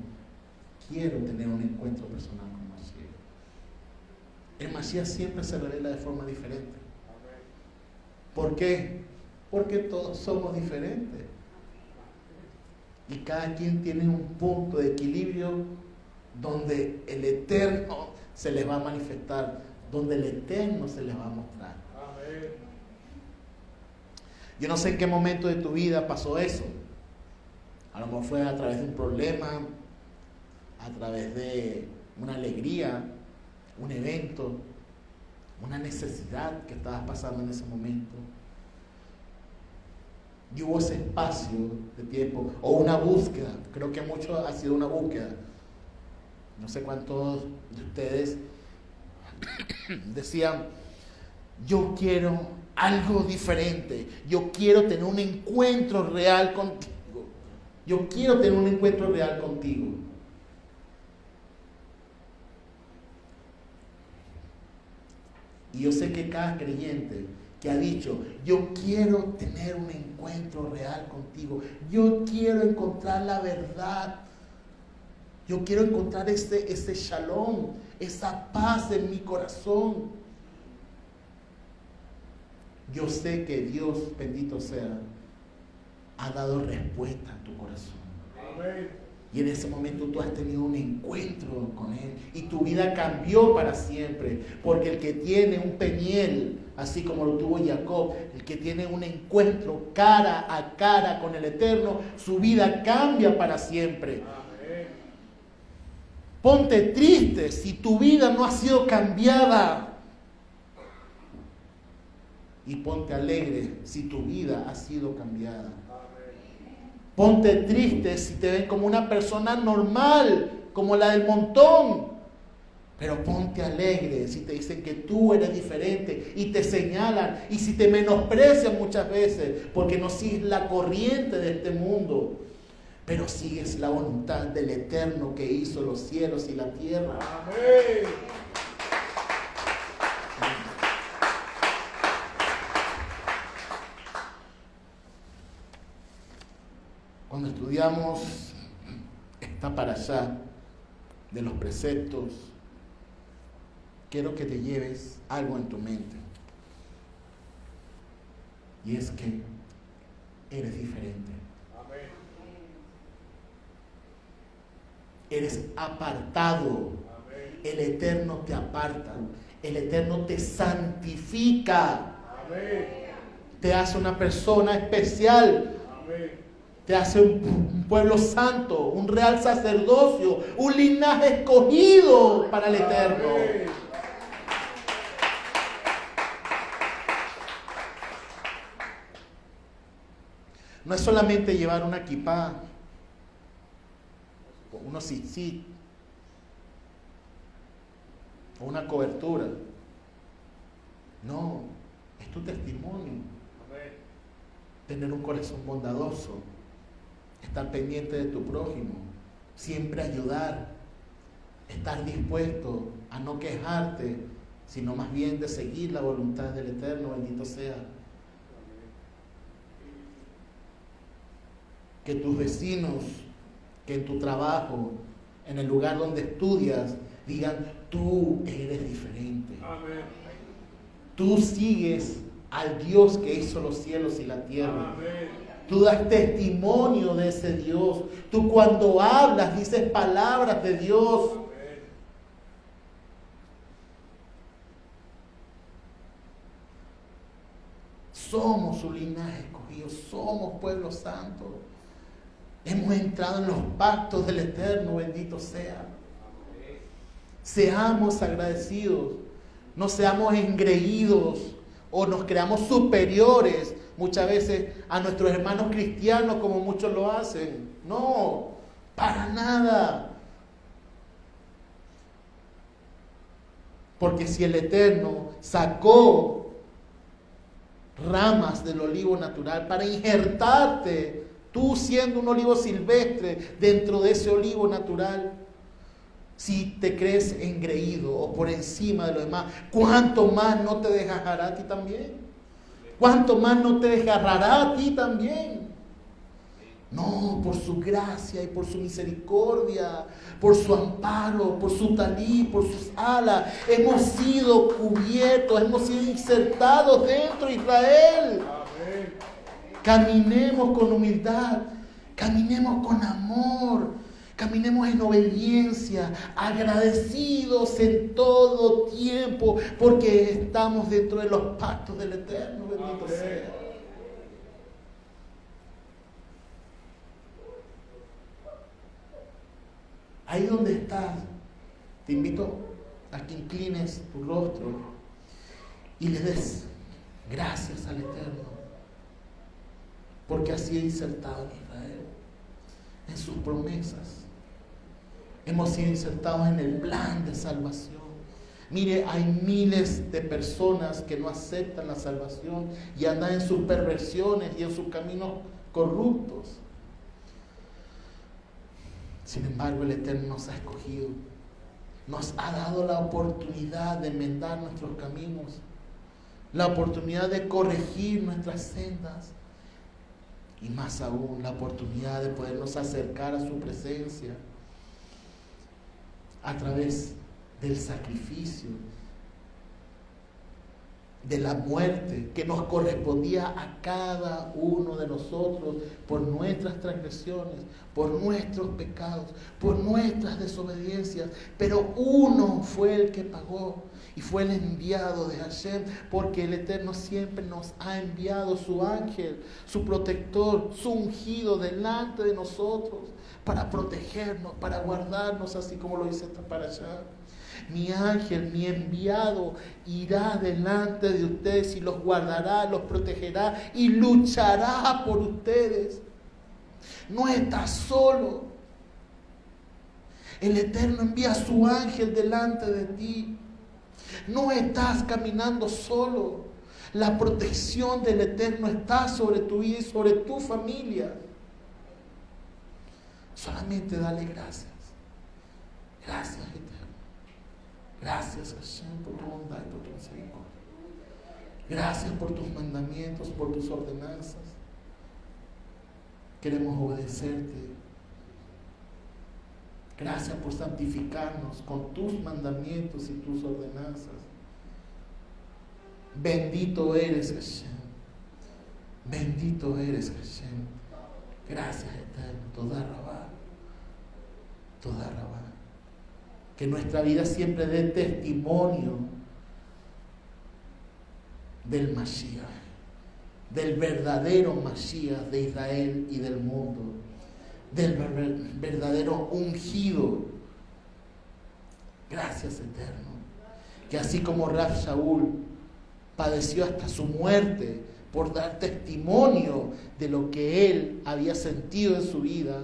quiero tener un encuentro personal con Mashiach. El Mashiach siempre se revela de forma diferente. Amén. ¿Por qué? Porque todos somos diferentes. Y cada quien tiene un punto de equilibrio donde el Eterno se les va a manifestar, donde el Eterno se les va a mostrar. Amén. Yo no sé en qué momento de tu vida pasó eso. A lo mejor fue a través de un problema, a través de una alegría, un evento, una necesidad que estabas pasando en ese momento. Y hubo ese espacio de tiempo, o una búsqueda. Creo que mucho ha sido una búsqueda. No sé cuántos de ustedes decían, yo quiero algo diferente, yo quiero tener un encuentro real contigo, yo quiero tener un encuentro real contigo. Y yo sé que cada creyente que ha dicho, yo quiero tener un encuentro real contigo, yo quiero encontrar la verdad, yo quiero encontrar ese shalom, esa paz en mi corazón. Yo sé que Dios, bendito sea, ha dado respuesta a tu corazón. Amén. Y en ese momento tú has tenido un encuentro con Él y tu vida cambió para siempre. Porque el que tiene un Peniel, así como lo tuvo Jacob, el que tiene un encuentro cara a cara con el Eterno, su vida cambia para siempre. Amén. Ponte triste si tu vida no ha sido cambiada. Y ponte alegre si tu vida ha sido cambiada. Ponte triste si te ven como una persona normal, como la del montón. Pero ponte alegre si te dicen que tú eres diferente y te señalan. Y si te menosprecian muchas veces porque no sigues la corriente de este mundo, pero sigues la voluntad del Eterno que hizo los cielos y la tierra. Amén. Cuando estudiamos esta parashá de los preceptos, quiero que te lleves algo en tu mente. Y es que eres diferente. Amén. Eres apartado. Amén. El Eterno te aparta. El Eterno te santifica. Amén. Te hace una persona especial. Amén. Te hace un pueblo santo, un real sacerdocio, un linaje escogido para el Eterno. Amén. No es solamente llevar una kipá, unos tzitzit, o una cobertura. No, es tu testimonio. Amén. Tener un corazón bondadoso, estar pendiente de tu prójimo, siempre ayudar, estar dispuesto a no quejarte, sino más bien de seguir la voluntad del Eterno, bendito sea. Que tus vecinos, que en tu trabajo, en el lugar donde estudias, digan, tú eres diferente. Amén. Tú sigues al Dios que hizo los cielos y la tierra. Amén. Tú das testimonio de ese Dios. Tú cuando hablas dices palabras de Dios. Amén. Somos su linaje escogido. Somos pueblo santo. Hemos entrado en los pactos del Eterno, bendito sea. Seamos agradecidos. No seamos engreídos o nos creamos superiores muchas veces a nuestros hermanos cristianos como muchos lo hacen. No, para nada. Porque si el Eterno sacó ramas del olivo natural para injertarte, tú siendo un olivo silvestre dentro de ese olivo natural, si te crees engreído o por encima de lo demás, ¿cuánto más no te desgarrará a ti también? ¿Cuánto más no te desgarrará a ti también? No, por su gracia y por su misericordia, por su amparo, por su talí, por sus alas, hemos sido cubiertos, hemos sido insertados dentro de Israel. Amén. Caminemos con humildad, caminemos con amor. Caminemos en obediencia, agradecidos en todo tiempo, porque estamos dentro de los pactos del Eterno, bendito Amén. sea. Ahí donde estás, te invito a que inclines tu rostro y le des gracias al Eterno, porque así ha insertado en Israel, en sus promesas. Hemos sido insertados en el plan de salvación. Mire, hay miles de personas que no aceptan la salvación y andan en sus perversiones y en sus caminos corruptos. Sin embargo, el Eterno nos ha escogido nos ha dado la oportunidad de enmendar nuestros caminos, la oportunidad de corregir nuestras sendas y más aún la oportunidad de podernos acercar a su presencia a través del sacrificio, de la muerte que nos correspondía a cada uno de nosotros por nuestras transgresiones, por nuestros pecados, por nuestras desobediencias. Pero uno fue el que pagó y fue el enviado de Hashem, porque el Eterno siempre nos ha enviado su ángel, su protector, su ungido delante de nosotros para protegernos, para guardarnos, así como lo dice esta parashá. Mi ángel, mi enviado, irá delante de ustedes y los guardará, los protegerá y luchará por ustedes. No estás solo. El Eterno envía a su ángel delante de ti. No estás caminando solo. La protección del Eterno está sobre tu vida y sobre tu familia. Solamente dale gracias. Gracias, Eterno. Gracias, Hashem, por tu bondad y por tu misericordia. Gracias por tus mandamientos, por tus ordenanzas. Queremos obedecerte. Gracias por santificarnos con tus mandamientos y tus ordenanzas. Bendito eres, Hashem. Bendito eres, Hashem. Gracias, Eterno. Toda Rabá. Toda Rabá. Que nuestra vida siempre dé testimonio del Mashiach, del verdadero Mashiach de Israel y del mundo, del verdadero ungido. Gracias, Eterno. Que así como Rab Shaul padeció hasta su muerte por dar testimonio de lo que él había sentido en su vida,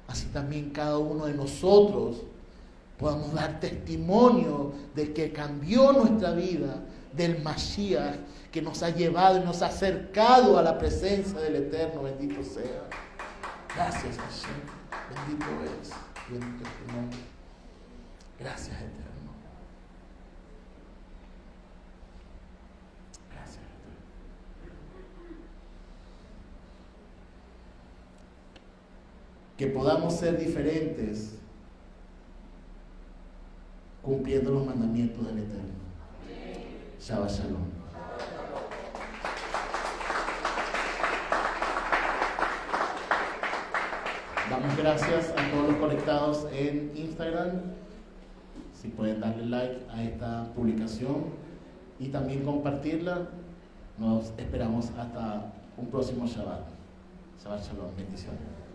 así también cada uno de nosotros podamos dar testimonio de que cambió nuestra vida, del Mashiach que nos ha llevado y nos ha acercado a la presencia del Eterno. Bendito sea. Gracias, Hashem. Bendito eres. Bendito es tu nombre. Gracias, Eterno. Gracias, Eterno. Que podamos ser diferentes cumpliendo los mandamientos del Eterno. Shabbat Shalom. Damos gracias a todos los conectados en Instagram. Si pueden darle like a esta publicación y también compartirla. Nos esperamos hasta un próximo Shabbat. Shabbat Shalom. Bendiciones.